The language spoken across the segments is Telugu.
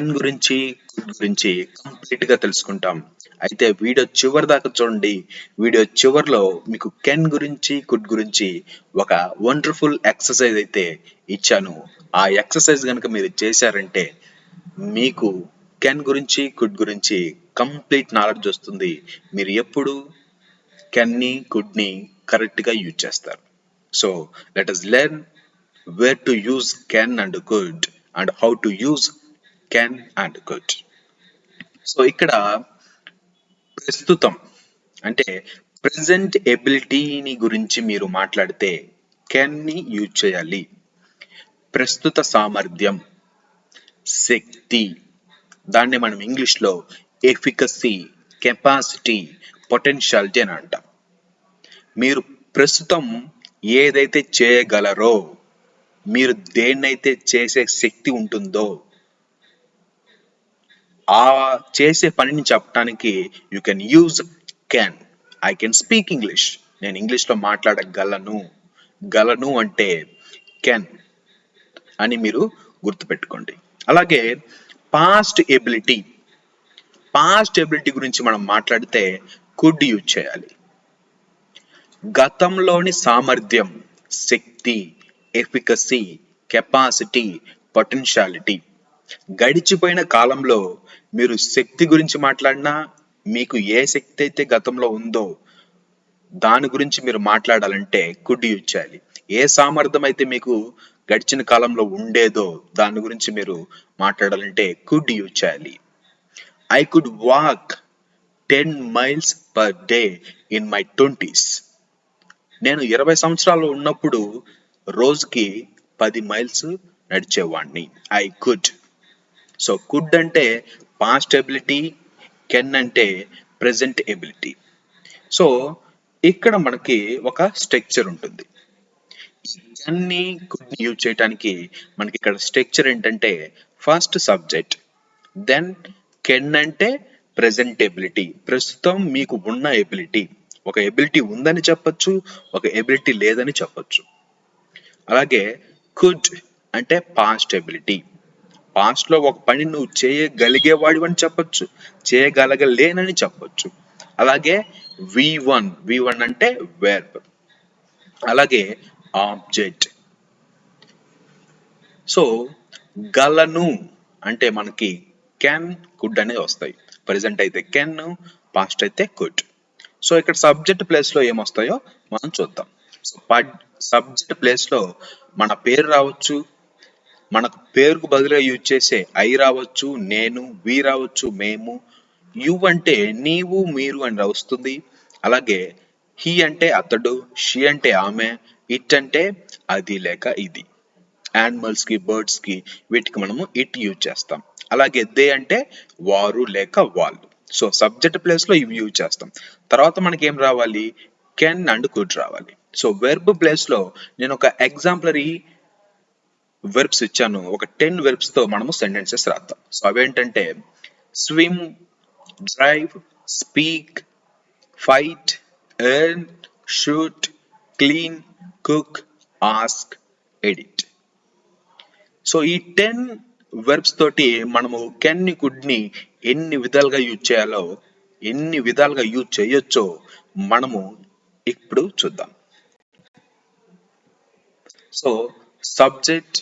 కెన్ గురించి కుడ్ గురించి కంప్లీట్ గా తెలుసుకుంటాం. అయితే వీడియో చివరి దాకా చూడండి. వీడియో చివరిలో మీకు కెన్ గురించి కుడ్ గురించి ఒక వండర్ఫుల్ ఎక్సర్సైజ్ అయితే ఇచ్చాను. ఆ ఎక్సర్సైజ్ కనుక మీరు చేశారంటే మీకు కెన్ గురించి కుడ్ గురించి కంప్లీట్ నాలెడ్జ్ వస్తుంది. మీరు ఎప్పుడు కెన్ ని కుడ్ ని కరెక్ట్ గా యూజ్ చేస్తారు. So let us learn where to use can and could and how to use can and could. So ఇక్కడ ప్రస్తుతం అంటే ప్రెసెంట్ ఎబిలిటీని గురించి మీరు మాట్లాడితే కెన్ ని యూజ్ చేయాలి. ప్రస్తుత సామర్థ్యం, శక్తి, దాన్ని మనం ఇంగ్లీష్ లో ఎఫికసీ, కెపాసిటీ, పొటెన్షియాలిటీ అని అంటాం. మీరు ప్రస్తుతం ఏదైతే చేయగలరో, మీరు దేన్నైతే చేసే శక్తి ఉంటుందో ఆ చేసే పనిని చెప్పడానికి you can use can. I can speak English, నేను ఇంగ్లీష్ లో మాట్లాడగలను. గలను అంటే కెన్ అని మీరు గుర్తుపెట్టుకోండి. అలాగే పాస్ట్ ఎబిలిటీ, పాస్ట్ ఎబిలిటీ గురించి మనం మాట్లాడితే కుడ్ యూజ్ చేయాలి. గతంలోని సామర్థ్యం, శక్తి, ఎఫికసీ, కెపాసిటీ, పొటెన్షియాలిటీ. గడిచిపోయిన కాలంలో మీరు శక్తి గురించి మాట్లాడినా, మీకు ఏ శక్తి అయితే గతంలో ఉందో దాని గురించి మీరు మాట్లాడాలంటే కుడ్ యూజ్ చేయాలి. ఏ సామర్థ్యం అయితే మీకు గడిచిన కాలంలో ఉండేదో దాని గురించి మీరు మాట్లాడాలంటే కుడ్ యూజ్ చేయాలి. I could walk 10 miles per day in my 20s. నేను 20 సంవత్సరాలు ఉన్నప్పుడు రోజుకి 10 మైల్స్ నడిచేవాడిని. I could. సో కుడ్ అంటే పాస్ట్ ఎబిలిటీ, కెన్ అంటే ప్రెసెంట్ ఎబిలిటీ. సో ఇక్కడ మనకి ఒక స్ట్రక్చర్ ఉంటుంది. ఈ కెన్ ని కుడ్ ని యూజ్ చేయడానికి మనకి ఇక్కడ స్ట్రక్చర్ ఏంటంటే ఫస్ట్ సబ్జెక్ట్, దెన్ కెన్ అంటే ప్రెసెంట్ ఎబిలిటీ, ప్రస్తుతం మీకు ఉన్న ఎబిలిటీ. ఒక ఎబిలిటీ ఉందని చెప్పొచ్చు, ఒక ఎబిలిటీ లేదని చెప్పొచ్చు. అలాగే కుడ్ అంటే పాస్ట్ ఎబిలిటీ, పాస్ట్ లో ఒక పని నువ్వు చేయగలిగేవాడు అని చెప్పొచ్చు, చేయగలగలేనని చెప్పొచ్చు. అలాగే V1 అంటే వెర్బ్, అలాగే ఆబ్జెక్ట్. సో గలను అంటే మనకి క్యాన్ కుడ్ అనేవి వస్తాయి. ప్రెసెంట్ అయితే కెన్, పాస్ట్ అయితే కుడ్. సో ఇక్కడ సబ్జెక్ట్ ప్లేస్ లో ఏమొస్తాయో మనం చూద్దాం. సో సబ్జెక్ట్ ప్లేస్ లో మన పేరు రావచ్చు, మనకు పేరుకు బదులుగా యూజ్ చేసే ఐ రావచ్చు, నేను, వి రావచ్చు, మేము. యు అంటే నీవు, మీరు అని వస్తుంది. అలాగే హీ అంటే అతడు, షీ అంటే ఆమె, ఇట్ అంటే అది లేక ఇది. యానిమల్స్ కి, బర్డ్స్ కి, వీటికి మనము ఇట్ యూజ్ చేస్తాం. అలాగే దే అంటే వారు లేక వాళ్ళు. సో సబ్జెక్ట్ ప్లేస్ లో ఇవి యూజ్ చేస్తాం. తర్వాత మనకి ఏం రావాలి, కెన్ అండ్ కుడ్ రావాలి. సో వెర్బ్ ప్లేస్ లో నేను ఒక ఎగ్జాంపులరీ వెర్బ్స్ ఇచ్చాను. ఒక 10 వెర్బ్స్ తో మనము సెంటెన్సెస్ రాద్దాం. సో అవేంటంటే swim, drive, speak, fight, earn, shoot, clean, cook, ask, edit. So ఈ 10 వెర్బ్స్ తోటి మనము కెన్ ని కుడ్ ని ఎన్ని విధాలుగా యూజ్ చేయాలో, ఎన్ని విధాలుగా యూజ్ చేయొచ్చో మనము ఇప్పుడు చూద్దాం. So subject,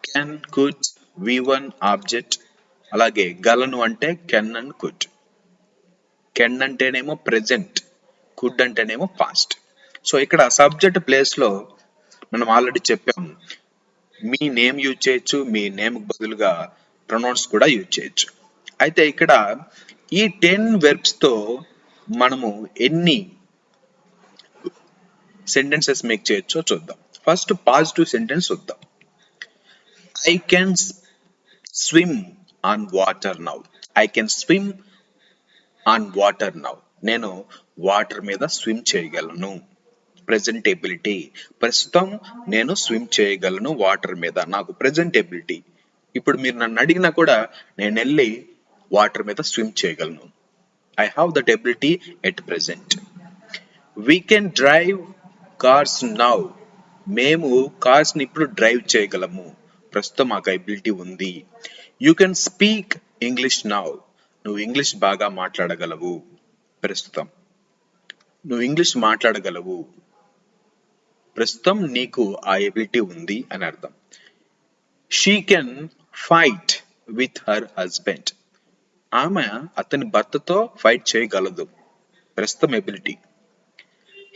can, could, V1 object. అలాగే గలను అంటే కెన్ అండ్ కుడ్. కెన్ అంటేనేమో ప్రెసెంట్, కుడ్ అంటేనేమో పాస్ట్. సో ఇక్కడ సబ్జెక్ట్ ప్లేస్ లో మనం ఆల్రెడీ చెప్పాం, మీ నేమ్ యూజ్ చేయొచ్చు, మీ నేమ్ బదులుగా ప్రొనౌన్స్ కూడా యూజ్ చేయొచ్చు. అయితే ఇక్కడ ఈ 10 వెర్బ్స్ తో మనము ఎన్ని సెంటెన్సెస్ మేక్ చేయొచ్చో చూద్దాం. ఫస్ట్ పాజిటివ్ సెంటెన్స్ చూద్దాం. I can swim on water now. I can swim on water now. నేను వాటర్ మీద స్విమ్ చేయగలను. ప్రెసెంట్ ఎబిలిటీ, ప్రస్తుతం నేను స్విమ్ చేయగలను వాటర్ మీద, నాకు ప్రెసెంట్ ఎబిలిటీ. ఇప్పుడు మీరు నన్ను అడిగినా కూడా నేను వెళ్ళి వాటర్ మీద స్విమ్ చేయగలను. I have that ability at present. We can drive cars now. మేము కార్స్ ని ఇప్పుడు డ్రైవ్ చేయగలము, ప్రస్తుతం మాకు ఎబిలిటీ ఉంది. You can speak English now. నువ్వు ఇంగ్లీష్ బాగా మాట్లాడగలవు ప్రస్తుతం. నువ్వు ఇంగ్లీష్ మాట్లాడగలవు ప్రస్తుతం, నీకు ఆ ఎబిలిటీ ఉంది అని అర్థం. She can fight with her husband. ఆమె అతని భర్తతో ఫైట్ చేయగలదు ప్రస్తుతం ability.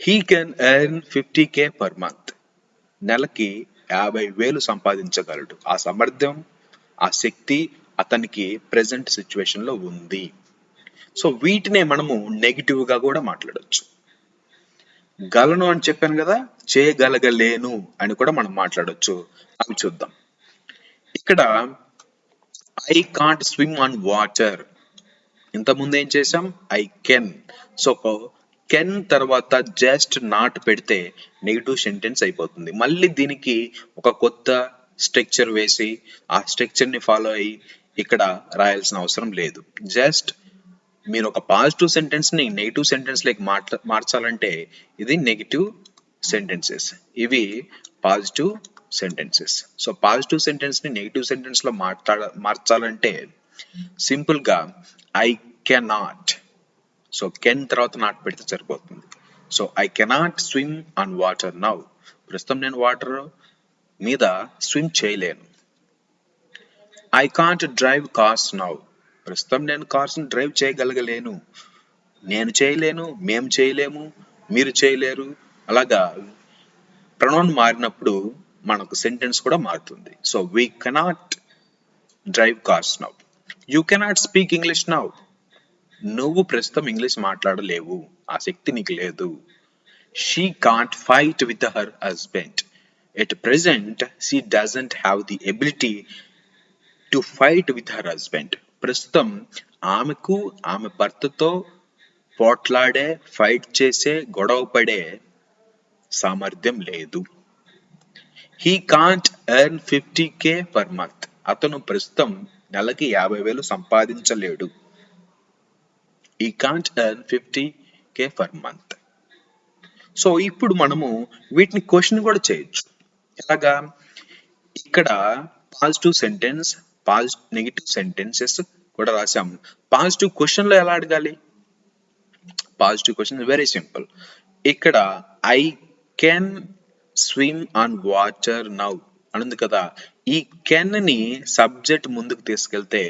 He can earn 50K per month. నెలకి 50,000 సంపాదించగలడు. ఆ సామర్థ్యం, ఆ శక్తి అతనికి ప్రెసెంట్ సిచ్యువేషన్ లో ఉంది. సో వీటినే మనము నెగిటివ్ గా కూడా మాట్లాడొచ్చు. గలను అని చెప్పాను కదా, చేయగలగలేను అని కూడా మనం మాట్లాడొచ్చు. అవి చూద్దాం. ఇక్కడ I can't swim on water. ఇంతకుముందు ఏం చేసాం? I can. సో కెన్ తర్వాత జస్ట్ నాట్ పెడితే నెగిటివ్ సెంటెన్స్ అయిపోతుంది. మళ్ళీ దీనికి ఒక కొత్త స్ట్రక్చర్ వేసి ఆ స్ట్రక్చర్ ని ఫాలో అయ్యి ఇక్కడ రాయాల్సిన అవసరం లేదు. జస్ట్ మీరు ఒక పాజిటివ్ సెంటెన్స్ ని నెగిటివ్ సెంటెన్స్ లైక్ మార్చాలంటే ఇది నెగిటివ్ సెంటెన్సెస్, ఇవి positive sentences. So positive sentence ని నెగిటివ్ సెంటెన్స్ లో మార్చాలంటే సింపుల్ గా ఐ కెనాట్. సో కెన్ తర్వాత నాట్ పెడితే సరిపోతుంది. So I cannot swim on water now. ప్రస్తుతం నేను వాటర్ మీద స్విమ్ చేయలేను. I can't drive cars now. ప్రస్తుతం నేను కార్స్ ని డ్రైవ్ చేయగలగలేను. నేను చేయలేను, మేము చేయలేము, మీరు చేయలేరు. అలాగా ప్రొనౌన్ మారినప్పుడు మనకు సెంటెన్స్ కూడా మారుతుంది. So we cannot drive cars now. You cannot speak English now. నువ్వు ప్రస్తుతం ఇంగ్లీష్ మాట్లాడలేవు, ఆ శక్తి నీకు లేదు. She can't fight with her husband. At present she doesn't have the ability to fight with her husband. ప్రస్తుతం ఆమెకు ఆమె భర్తతో పోట్లాడే, ఫైట్ చేసే, గొడవ పడే సామర్థ్యం లేదు. He can't earn 50K per month. అతను ప్రస్తుతం నెలకి 50,000 సంపాదించలేడు. He can't earn 50K per month. So ఇప్పుడు మనము వీటిని క్వశ్చన్ కూడా చేయొచ్చు. ఎలాగా? ఇక్కడ పాజిటివ్ సెంటెన్స్, నెగిటివ్ సెంటెన్సెస్ కూడా రాసాం. పాజిటివ్ క్వశ్చన్ లో ఎలా అడగాలి? Positive question very simple. ఇక్కడ I can swim on water now అనుంది కదా, ఈ కెన్ ని సబ్జెక్ట్ ముందుకు తీసుకెళ్తే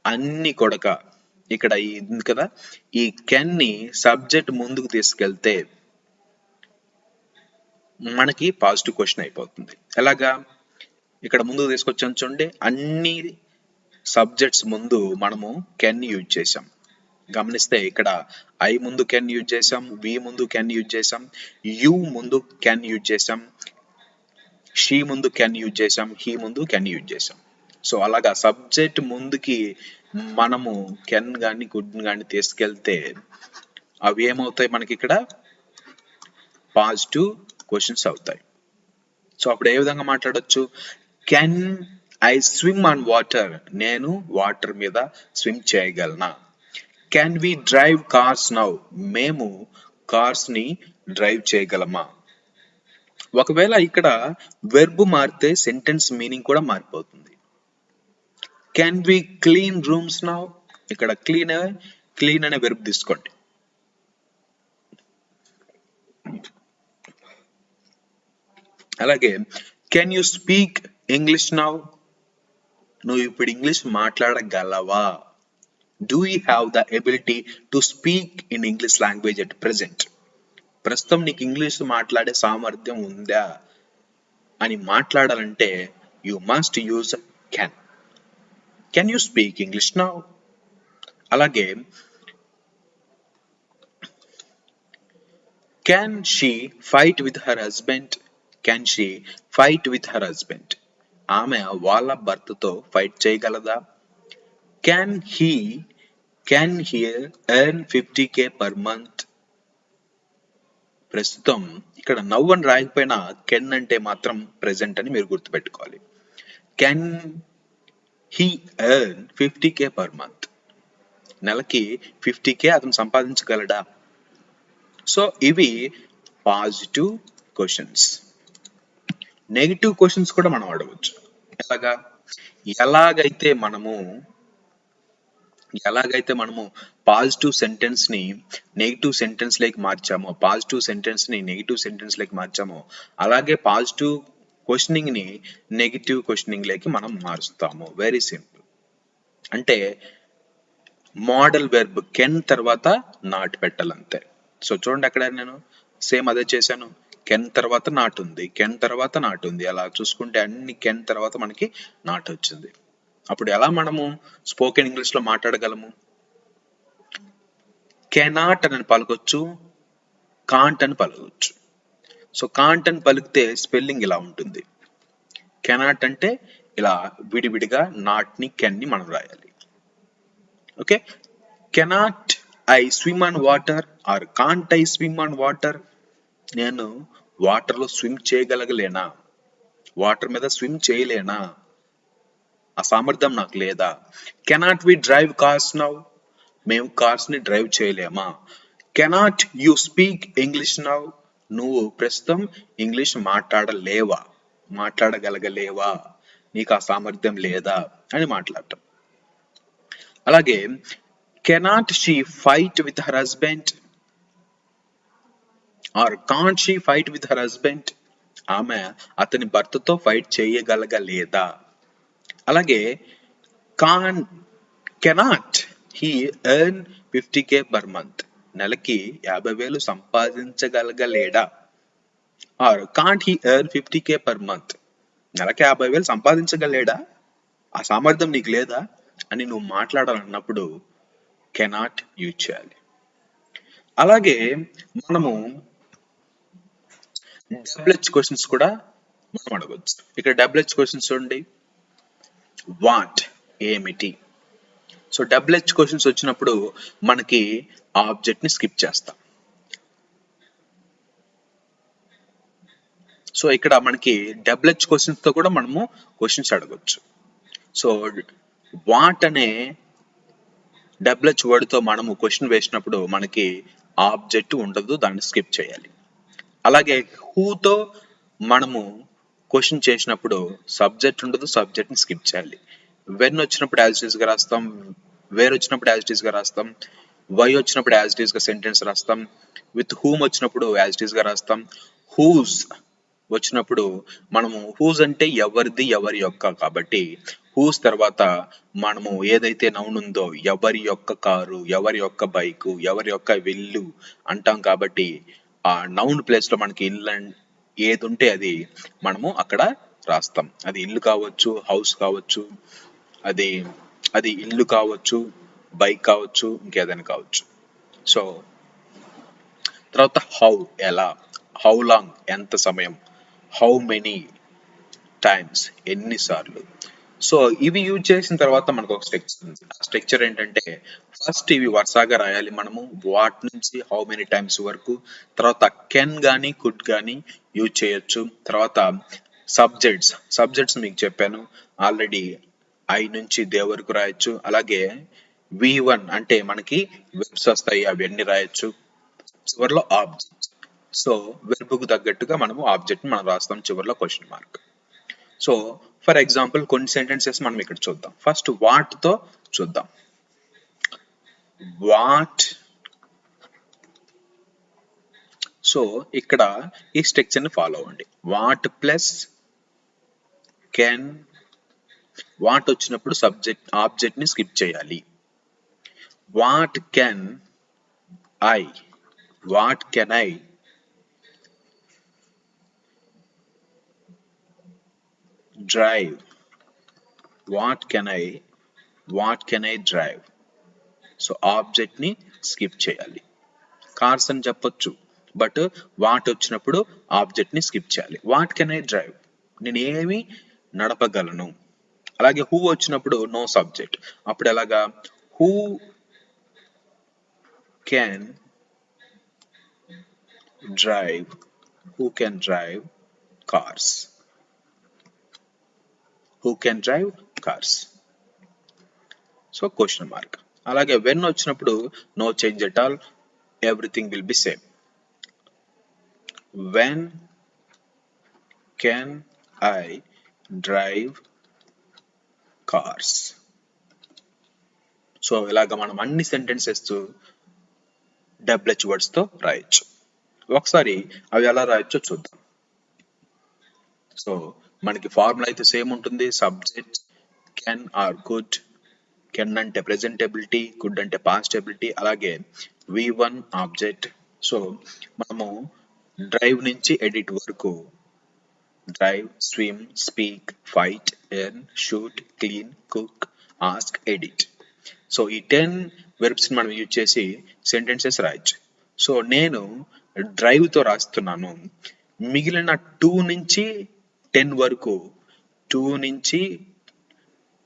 అన్ని కొడక ఇక్కడ ఉంది కదా, ఈ కెన్ ని సబ్జెక్ట్ ముందుకు తీసుకెళ్తే మనకి పాజిటివ్ క్వశ్చన్ అయిపోతుంది. ఎలాగా? ఇక్కడ ముందుకు తీసుకొచ్చాం చూడండి, అన్ని సబ్జెక్ట్స్ ముందు మనము కెన్ యూజ్ చేసాం. గమనిస్తే ఇక్కడ ఐ ముందు కెన్ యూజ్ చేసాం, వి ముందు కెన్ యూజ్ చేసాం, యు ముందు కెన్ యూజ్ చేసాం, షీ ముందు కెన్ యూజ్ చేసాం, హీ ముందు కెన్ యూజ్ చేసాం. సో అలాగా సబ్జెక్ట్ ముందుకి మనము కెన్ గాని గుడ్ గాని తీసుకెళ్తే అవి ఏమవుతాయి? మనకి ఇక్కడ పాజిటివ్ క్వశ్చన్స్ అవుతాయి. సో అప్పుడు ఏ విధంగా మాట్లాడొచ్చు? Can I swim on water. నేను వాటర్ మీద స్విమ్ చేయగలనా? Can we drive cars now. మేము కార్స్ ని డ్రైవ్ చేయగలమా? ఒకవేళ ఇక్కడ వెర్బ్ మారితే సెంటెన్స్ మీనింగ్ కూడా మారిపోతుంది. Can we clean rooms now. ఇక్కడ క్లీన్ అనే వెర్బ్ తీసుకోండి. అలాగే can you speak English now. నువ్వు ఇప్పుడు ఇంగ్లీష్ మాట్లాడగలవా? Do you have the ability to speak in English language at present. ప్రస్తుతం నీకు ఇంగ్లీష్ మాట్లాడే సామర్థ్యం ఉందా అని మాట్లాడాలంటే you must use can. Can you speak English now. అలాగే can she fight with her husband. Can she fight with her husband. ఆమె వాళ్ళ భర్తతో ఫైట్ చేయగలదా? Can he earn 50K per month. ప్రస్తుతం ఇక్కడ నవ్ అని రాయకపోయినా కెన్ అంటే మాత్రం ప్రెసెంట్ అని మీరు గుర్తుపెట్టుకోవాలి. Can he earn 50K per month. నెలకి 50K అతను సంపాదించగలడా? సో ఇవి పాజిటివ్ క్వశ్చన్స్. నెగిటివ్ క్వశ్చన్స్ కూడా మనం అడగవచ్చు. ఎలాగా? ఎలాగైతే మనము ఎలాగైతే మనము పాజిటివ్ సెంటెన్స్ ని నెగిటివ్ సెంటెన్స్ లేకి మార్చామో, పాజిటివ్ సెంటెన్స్ ని నెగిటివ్ సెంటెన్స్ లేకి మార్చామో, అలాగే పాజిటివ్ క్వశ్చనింగ్ ని నెగిటివ్ క్వశ్చనింగ్ లేకి మనం మారుస్తాము. Very simple. అంటే మోడల్ వెర్బ్ కెన్ తర్వాత నాట్ పెట్టాలంతే. సో చూడండి, అక్కడ నేను సేమ్ అదే చేశాను. కెన్ తర్వాత నాట్ ఉంది, కెన్ తర్వాత నాట్ ఉంది. అలా చూసుకుంటే అన్ని కెన్ తర్వాత మనకి నాట్ వచ్చింది. అప్పుడు ఎలా మనము స్పోకెన్ ఇంగ్లీష్ లో మాట్లాడగలము? కెనాట్ అని పలకొచ్చు, కాంట్ అని పలకొచ్చు. సో కాంట్ అని పలికితే స్పెల్లింగ్ ఇలా ఉంటుంది. కెనాట్ అంటే ఇలా విడివిడిగా నాట్ ని కెన్ ని మనం రాయాలి. Okay, cannot I swim on water or can't I swim on water. నేను వాటర్ లో స్విమ్ చేయగలగలేనా, వాటర్ మీద స్విమ్ చేయలేనా, ఆ సామర్థ్యం నాకు లేదా. Cannot we drive cars now, మేము కార్స్ ని డ్రైవ్ చేయలేమా. Cannot you speak English now, నువ్వు ప్రస్తుతం ఇంగ్లీష్ మాట్లాడలేవా, మాట్లాడగలగలేవా, నీకు ఆ సామర్థ్యం లేదా అని మాట్లాడటం. అలాగే cannot she fight with her husband or can't she fight with her husband, ఆమె అతని భర్తతో ఫైట్ చేయగలగలేదా. అలాగే cannot he earn 50K per month, నెలకి 50,000 సంపాదించగలగలేడా. Or can't he earn 50K per month, నెలకి 50,000 సంపాదించగలేడా, ఆ సామర్థ్యం నీకు లేదా అని నువ్వు మాట్లాడాలన్నప్పుడు కెనాట్ యూజ్ చేయాలి. అలాగే మనము డబ్ల్యూహెచ్ క్వశ్చన్స్ కూడా మనం అడగవచ్చు. ఇక్కడ డబ్ల్యూహెచ్ క్వశ్చన్స్ చూడండి. వాట్ ఏమిటి. సో డబ్ల్యూహెచ్ క్వశ్చన్స్ వచ్చినప్పుడు మనకి ఆబ్జెక్ట్ ని స్కిప్ చేస్తాం. సో ఇక్కడ మనకి డబ్ల్యూహెచ్ క్వశ్చన్స్ తో కూడా మనము క్వశ్చన్స్ అడగొచ్చు. సో వాట్ అనే డబ్ల్యూహెచ్ వర్డ్ తో మనము క్వశ్చన్ వేసినప్పుడు మనకి ఆబ్జెక్ట్ ఉండదు, దాన్ని స్కిప్ చేయాలి. అలాగే హూతో మనము క్వశ్చన్ చేసినప్పుడు సబ్జెక్ట్ ఉండదు, సబ్జెక్ట్ ని స్కిప్ చేయాలి. వెన్ వచ్చినప్పుడు యాజ్ ఇట్ ఈస్ గా రాస్తాం, వేర్ వచ్చినప్పుడు యాజ్ ఇట్ ఈస్ గా రాస్తాం, వై వచ్చినప్పుడు యాజ్ ఇట్ ఈస్ గా సెంటెన్స్ రాస్తాం, విత్ హూమ్ వచ్చినప్పుడు యాజ్ ఇట్ ఈస్ గా రాస్తాం. హూస్ వచ్చినప్పుడు మనము హూజ్ అంటే ఎవరిది, ఎవరి యొక్క, కాబట్టి హూస్ తర్వాత మనము ఏదైతే నౌన్ ఉందో ఎవరి యొక్క కారు, ఎవరి యొక్క బైకు, ఎవరి యొక్క విల్లు అంటాం. కాబట్టి ఆ నౌన్ ప్లేస్ లో మనకి ఇల్లు ఏది ఉంటే అది మనము అక్కడ రాస్తాం. అది ఇల్లు కావచ్చు, హౌస్ కావచ్చు, అది అది ఇల్లు కావచ్చు, బైక్ కావచ్చు, ఇంకేదైనా కావచ్చు. సో తర్వాత హౌ ఎలా, హౌ లాంగ్ ఎంత సమయం, హౌ మెనీ టైమ్స్ ఎన్నిసార్లు. సో ఇవి యూజ్ చేసిన తర్వాత మనకు ఒక స్ట్రక్చర్ ఉంది. ఆ స్ట్రక్చర్ ఏంటంటే ఫస్ట్ ఇవి వరుసగా రాయాలి మనము, వాట్ నుంచి హౌ మెనీ టైమ్స్ వరకు. తర్వాత కెన్ గానీ కుడ్ గానీ యూజ్ చేయొచ్చు. తర్వాత సబ్జెక్ట్స్ మీకు చెప్పాను ఆల్రెడీ, ఐ నుంచి దే వరకు రాయొచ్చు. అలాగే V1 అంటే మనకి వెబ్స్ వస్తాయి, అవన్నీ రాయొచ్చు. చివరిలో ఆబ్జెక్ట్. సో వెర్బ్ కు తగ్గట్టుగా మనము ఆబ్జెక్ట్ మనం రాస్తాం, చివరిలో question mark. So for example కొన్ని సెంటెన్సెస్ మనం ఇక్కడ చూద్దాం. ఫస్ట్ వాట్ తో చూద్దాం. వాట్. సో ఇక్కడ ఈ స్ట్రక్చర్ ని ఫాలో అవ్వండి. వాట్ ప్లస్ కెన్, వాట్ వచ్చినప్పుడు సబ్జెక్ట్ ఆబ్జెక్ట్ ని స్కిప్ చేయాలి. What can I, what can I drive, what can I drive. So object ని స్కిప్ చేయాలి. కార్స్ అని చెప్పొచ్చు, బట్ వాట్ వచ్చినప్పుడు ఆబ్జెక్ట్ ని స్కిప్ చేయాలి. వాట్ కెన్ ఐ డ్రైవ్, నేను ఏమి నడపగలను. అలాగే హూ వచ్చినప్పుడు నో సబ్జెక్ట్, అప్పుడు ఎలాగా, who can drive, who can drive cars, who can drive cars. So question mark. అలాగే వెన్ వచ్చినప్పుడు no change at all, everything will be same. When can I drive cars. So ఇలాగ మనం అన్ని సెంటెన్సెస్ డబ్ల్యూహెచ్ వర్డ్స్ తో రాయొచ్చు. ఒకసారి అవి ఎలా రాయొచ్చో చూద్దాం. సో మనకి ఫార్ములా అయితే సేమ్ ఉంటుంది. Subject can are could, can అంటే ప్రెజెంటబిలిటీ, కుడ్ అంటే పాస్టబిలిటీ, అలాగే V1 ఆబ్జెక్ట్. సో మనము డ్రైవ్ నుంచి ఎడిట్ వరకు drive, swim, speak, fight, earn, shoot, clean, cook, ask, edit. So ఈ 10 వెర్బ్స్ మనం యూజ్ చేసి సెంటెన్సెస్ రాయొచ్చు. సో నేను డ్రైవ్ తో రాస్తున్నాను. మిగిలిన 2 నుంచి 10 వరకు, 2 నుంచి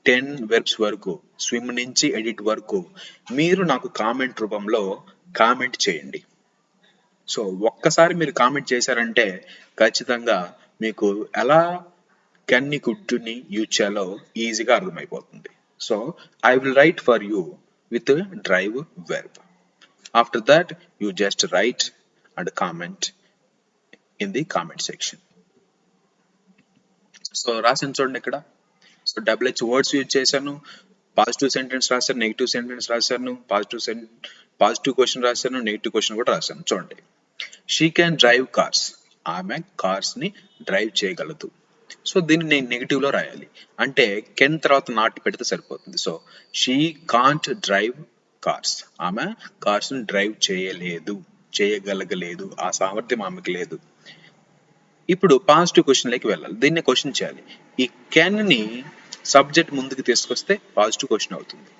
10 వెర్బ్స్ వరకు, స్విమ్ నుంచి ఎడిట్ వరకు మీరు నాకు కామెంట్ రూపంలో కామెంట్ చేయండి. సో ఒక్కసారి మీరు కామెంట్ చేశారంటే ఖచ్చితంగా మీకు ఎలా కెన్ని కుడ్ని యూజ్ చేయాలో ఈజీగా అర్థమైపోతుంది. So I will write for you with drive verb. After that you just write and comment in the comment section. So రాసాను చూడండి ఇక్కడ. సో డబ్ల్యూహెచ్ వర్డ్స్ యూజ్ చేశాను, పాజిటివ్ సెంటెన్స్ రాశాను, నెగిటివ్ సెంటెన్స్ రాశాను, పాజిటివ్ క్వశ్చన్ రాశాను, నెగిటివ్ క్వశ్చన్ కూడా రాశాను. చూడండి, షీ క్యాన్ డ్రైవ్ కార్స్, ఆమె కార్స్ ని డ్రైవ్ చేయగలదు. సో దీన్ని నేను నెగిటివ్ లో రాయాలి అంటే కెన్ తర్వాత నాట్ పెడితే సరిపోతుంది. So she can't drive cars, ఆమె కార్స్ ని డ్రైవ్ చేయగలగలేదు, ఆ సామర్థ్యం ఆమెకు లేదు. ఇప్పుడు పాజిటివ్ క్వశ్చన్ లోకి వెళ్ళాలి, దీన్ని క్వశ్చన్ చేయాలి. ఈ కెన్ ని సబ్జెక్ట్ ముందుకు తీసుకొస్తే పాజిటివ్ క్వశ్చన్ అవుతుంది.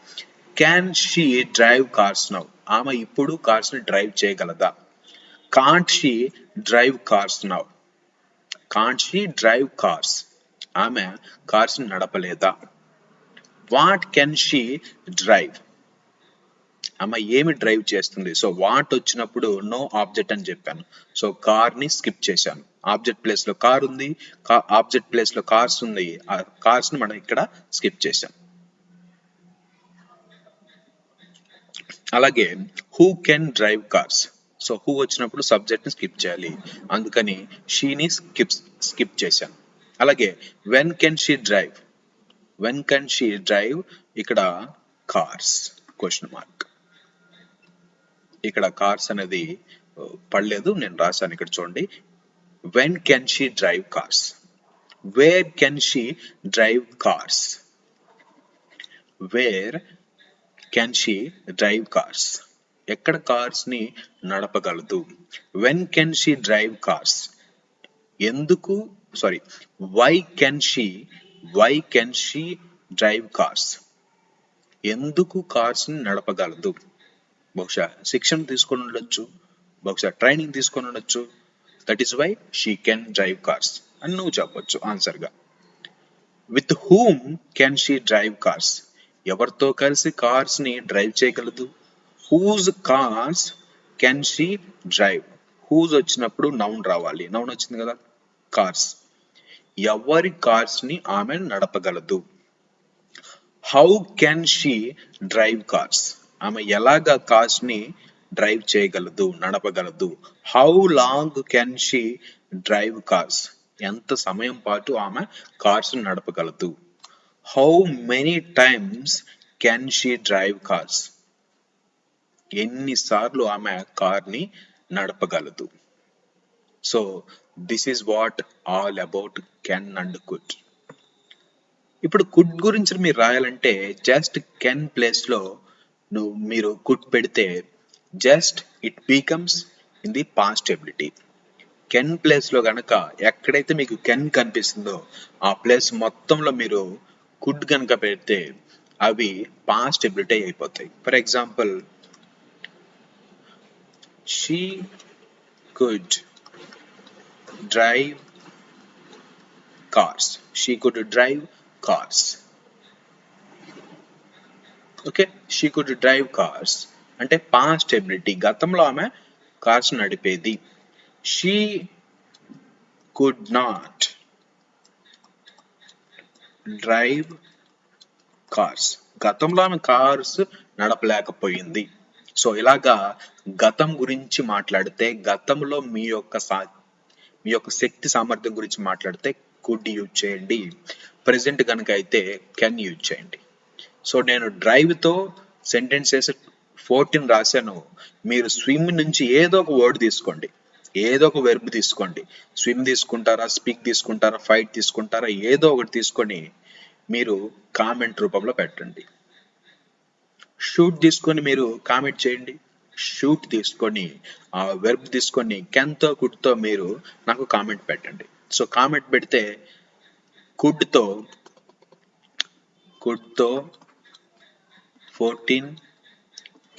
Can she drive cars now, ఆమె ఇప్పుడు కార్స్ ని డ్రైవ్ చేయగలదా? Can't she drive cars now, can't she drive cars, ఆమె కార్స్ ని నడపలేదా? వాట్ కెన్ షీ డ్రైవ్, ఆమె ఏమి డ్రైవ్ చేస్తుంది? సో వాట్ వచ్చినప్పుడు నో ఆబ్జెక్ట్ అని చెప్పాను. సో కార్ ని స్కిప్ చేశాను. ఆబ్జెక్ట్ ప్లేస్ లో కార్ ఉంది, ఆబ్జెక్ట్ ప్లేస్ లో కార్స్ ఉంది, ఆ కార్స్ ని మనం ఇక్కడ స్కిప్ చేశాం. అలాగే who can drive cars, so who వచ్చినప్పుడు సబ్జెక్ట్ ని స్కిప్ చేయాలి, అందుకని షీని స్కిప్ చేశాను. అలాగే when can she drive, when can she drive, ఇక్కడ కార్స్ క్వశ్చన్ మార్క్, ఇక్కడ కార్స్ అనేది పడలేదు, నేను రాశాను ఇక్కడ చూడండి. When can she drive cars, where can she drive cars, where can she drive cars, ఎక్కడ కార్స్ ని నడపగలదు? When can she drive cars, ఎందుకు why can she drive cars, ఎందుకు కార్స్ ని నడపగలదు? బహుశా శిక్షణ తీసుకొని ఉండొచ్చు, బహుశా ట్రైనింగ్ తీసుకొని ఉండొచ్చు. That is why she can drive cars అని నువ్వు చెప్పొచ్చు ఆన్సర్ గా. With whom can she drive cars, ఎవరితో కలిసి కార్స్ ని డ్రైవ్ చేయగలదు? Whose cars can she drive, whose వచ్చినప్పుడు నౌన్ రావాలి, నౌన్ వచ్చింది కదా, కార్స్, ఎవరి కార్స్ ని ఆమె నడపగలదు? How can she drive cars, ఆమె ఎలాగా కార్స్ ని డ్రైవ్ చేయగలదు, నడపగలదు? How long can she drive cars, ఎంత సమయం పాటు ఆమె కార్స్ ని నడపగలదు? How many times can she drive cars, ఎన్నిసార్లు ఆమె కార్ ని నడపగలదు? So this is what all about can and could. ఇప్పుడు కుడ్ గురించి మీరు రాయాలంటే జస్ట్ కెన్ ప్లేస్ లో మీరు కుడ్ పెడితే just it becomes in the past ability. Can place లో గనక ఎక్కడైతే మీకు కెన్ కనిపిస్తుందో ఆ ప్లేస్ మొత్తంలో మీరు కుడ్ కనుక పెడితే అవి పాస్టబిలిటీ అయిపోతాయి. For example, she could drive cars, she could drive cars. Okay, she could drive cars అంటే పాస్ట్ ఎబిలిటీ, గతంలో ఆమె cars నడిపేది. she could not drive cars, గతంలో ఆమె కార్స్ నడపలేకపోయింది. సో ఇలాగా గతం గురించి మాట్లాడితే, గతంలో మీ యొక్క శక్తి సామర్థ్యం గురించి మాట్లాడితే కుడ్ యూజ్ చేయండి. ప్రెసెంట్ కనుక అయితే కెన్ యూజ్ చేయండి. సో నేను డ్రైవ్తో సెంటెన్సెస్ 14 రాశాను. మీరు స్విమ్ నుంచి ఏదో ఒక వర్డ్ తీసుకోండి, ఏదో ఒక వెర్బ్ తీసుకోండి. స్విమ్ తీసుకుంటారా, స్పీక్ తీసుకుంటారా, ఫైట్ తీసుకుంటారా, ఏదో ఒకటి తీసుకొని మీరు కామెంట్ రూపంలో పెట్టండి. షూట్ తీసుకొని మీరు కామెంట్ చేయండి. షూట్ తీసుకొని ఆ వెర్బ్ తీసుకొని కెన్తో కుడ్తో మీరు నాకు కామెంట్ పెట్టండి. సో కామెంట్ పెడితే కుడ్తో 14,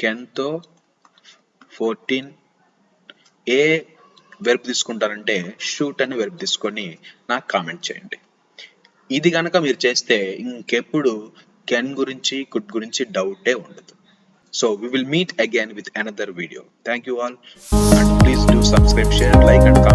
కెన్తో 14, ఏ వెర్బ్ తీసుకుంటారంటే షూట్ అనే వెర్బ్ తీసుకొని నాకు కామెంట్ చేయండి. ఇది కనుక మీరు చేస్తే ఇంకెప్పుడు కెన్ గురించి కుడ్ గురించి డౌటే ఉండదు. So we will meet again with another video. Thank you all, and please do subscribe, share, like and comment.